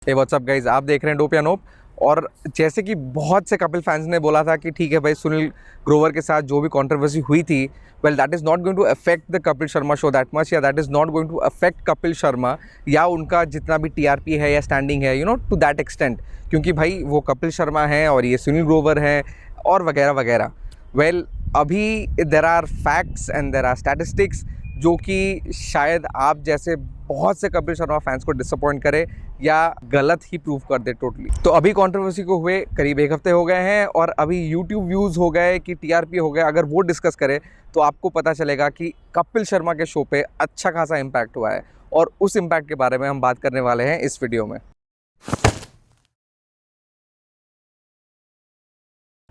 हे what's up guys, आप देख रहे हैं डोप या नोप। और जैसे कि बहुत से कपिल फैंस ने बोला था कि ठीक है भाई, सुनील ग्रोवर के साथ जो भी कंट्रोवर्सी हुई थी, well that is not going to affect the Kapil Sharma show that much, या that is not going to affect Kapil Sharma या उनका जितना भी टीआरपी है या स्टैंडिंग है, टू दैट एक्सटेंट, क्योंकि भाई वो कपिल शर्मा हैं और ये सुनील ग्रोवर हैं और वगैरह वगैरह। वेल अभी there are facts and there are statistics जो कि शायद आप जैसे बहुत से कपिल शर्मा फैंस को डिसअपॉइंट करे या गलत ही प्रूव कर दे टोटली। तो अभी कंट्रोवर्सी को हुए करीब एक हफ्ते हो गए हैं और अभी यूट्यूब व्यूज़ हो गए कि टीआरपी हो गए। अगर वो डिस्कस करें तो आपको पता चलेगा कि कपिल शर्मा के शो पे अच्छा खासा इम्पैक्ट हुआ है और उस इम्पैक्ट के बारे में हम बात करने वाले हैं इस वीडियो में।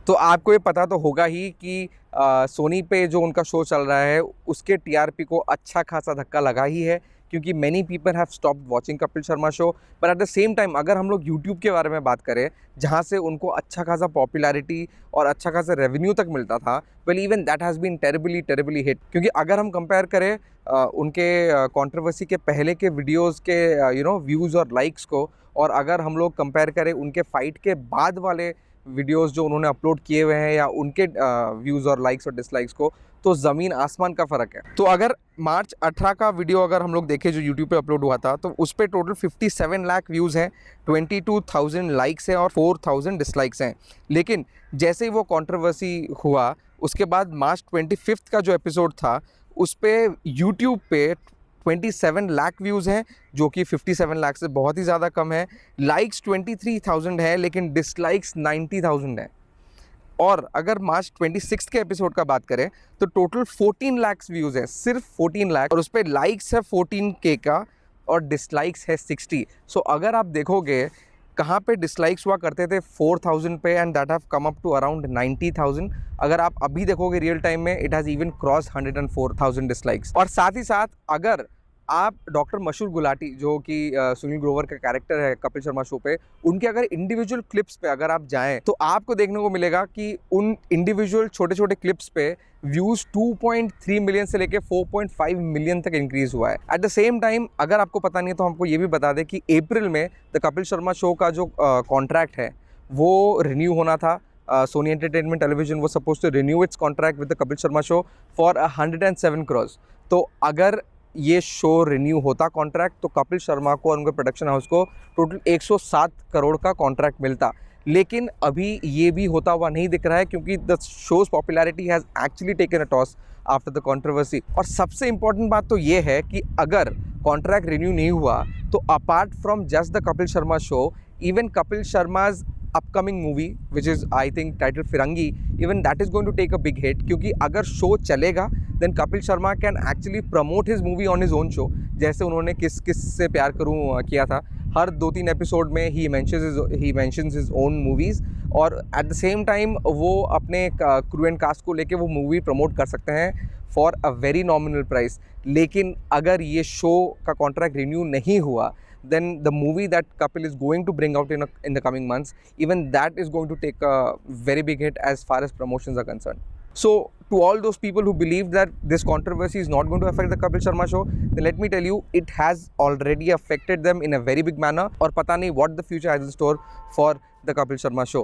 तो आपको ये पता तो होगा ही कि सोनी पे जो उनका शो चल रहा है उसके टीआरपी को अच्छा खासा धक्का लगा ही है, क्योंकि many people have stopped watching Kapil Sharma show. पर एट द सेम टाइम अगर हम लोग यूट्यूब के बारे में बात करें जहाँ से उनको अच्छा खासा पॉपुलैरिटी और अच्छा खासा रेवेन्यू तक मिलता था, well even that has been terribly hit. क्योंकि अगर हम कंपेयर करें उनके कंट्रोवर्सी के पहले के वीडियोज़ के व्यूज़ और लाइक्स को, और अगर हम लोग कंपेयर करें उनके फाइट के बाद वाले वीडियोस जो उन्होंने अपलोड किए हुए हैं या उनके व्यूज़ और लाइक्स और डिसलाइक्स को, तो ज़मीन आसमान का फ़र्क है। तो अगर मार्च 18 का वीडियो अगर हम लोग देखें जो यूट्यूब पे अपलोड हुआ था, तो उस पर टोटल 57 लाख व्यूज़ हैं, 22,000 लाइक्स हैं और 4,000 डिसलाइक्स हैं। लेकिन जैसे ही वो कंट्रोवर्सी हुआ उसके बाद मार्च 25 का जो एपिसोड था उस पर यूट्यूब पे 27 लाख व्यूज़ हैं, जो कि 57 लाख से बहुत ही ज़्यादा कम है। लाइक्स 23,000 है लेकिन डिसलाइक्स 90,000 है। और अगर मार्च 26 के एपिसोड का बात करें तो टोटल 14 लाख व्यूज़ है, सिर्फ 14 लाख, और उस पर लाइक्स है 14K का और डिसलाइक्स है 60। सो अगर आप देखोगे कहाँ पे डिसलाइक्स हुआ करते थे 4,000 पे, and that have come up to around 90,000। अगर आप अभी देखोगे रियल टाइम में, it has even cross 104,000 dislikes. और साथ ही साथ अगर आप डॉक्टर मशहूर गुलाटी जो कि सुनील ग्रोवर का कैरेक्टर है कपिल शर्मा शो पे, उनके अगर इंडिविजुअल क्लिप्स पे अगर आप जाएं तो आपको देखने को मिलेगा कि उन इंडिविजुअल छोटे छोटे क्लिप्स पे व्यूज़ 2.3 मिलियन से लेके 4.5 मिलियन तक इंक्रीज़ हुआ है। एट द सेम टाइम अगर आपको पता नहीं है तो हमको ये भी बता दें कि अप्रैल में द कपिल शर्मा शो का जो कॉन्ट्रैक्ट है वो रिन्यू होना था। सोनी एंटरटेनमेंट टेलीविजन वो suppose to renew its contract with the Kapil Sharma show for 107 crore. तो अगर ये शो रिन्यू होता कॉन्ट्रैक्ट तो कपिल शर्मा को और उनके प्रोडक्शन हाउस को टोटल 107 करोड़ का कॉन्ट्रैक्ट मिलता। लेकिन अभी ये भी होता हुआ नहीं दिख रहा है, क्योंकि the shows popularity has actually taken a toss after the controversy. और सबसे इंपॉर्टेंट बात तो ये है कि अगर कॉन्ट्रैक्ट रिन्यू नहीं हुआ तो apart from just the Kapil Sharma show, even Kapil Sharma's upcoming movie which is I think titled Firangi, even that is going to take a big hit, क्योंकि अगर शो चलेगा then Kapil Sharma can actually promote his movie on his own show, जैसे उन्होंने किस किस से प्यार करूँ किया था। हर 2-3 एपिसोड में ही मेंशन्स हिज ओन मूवीज़, और एट द सेम टाइम वो अपने क्रू एंड कास्ट को लेके वो मूवी प्रमोट कर सकते हैं for a very nominal price. लेकिन अगर ये शो का कॉन्ट्रैक्ट रिन्यू नहीं हुआ, then the movie that Kapil is going to bring out in the coming months, even that is going to take a very big hit as far as promotions are concerned. So to all those people who believe that this controversy is not going to affect the Kapil Sharma show, then let me tell you, it has already affected them in a very big manner, और पता नहीं what the future has in store for the Kapil Sharma show.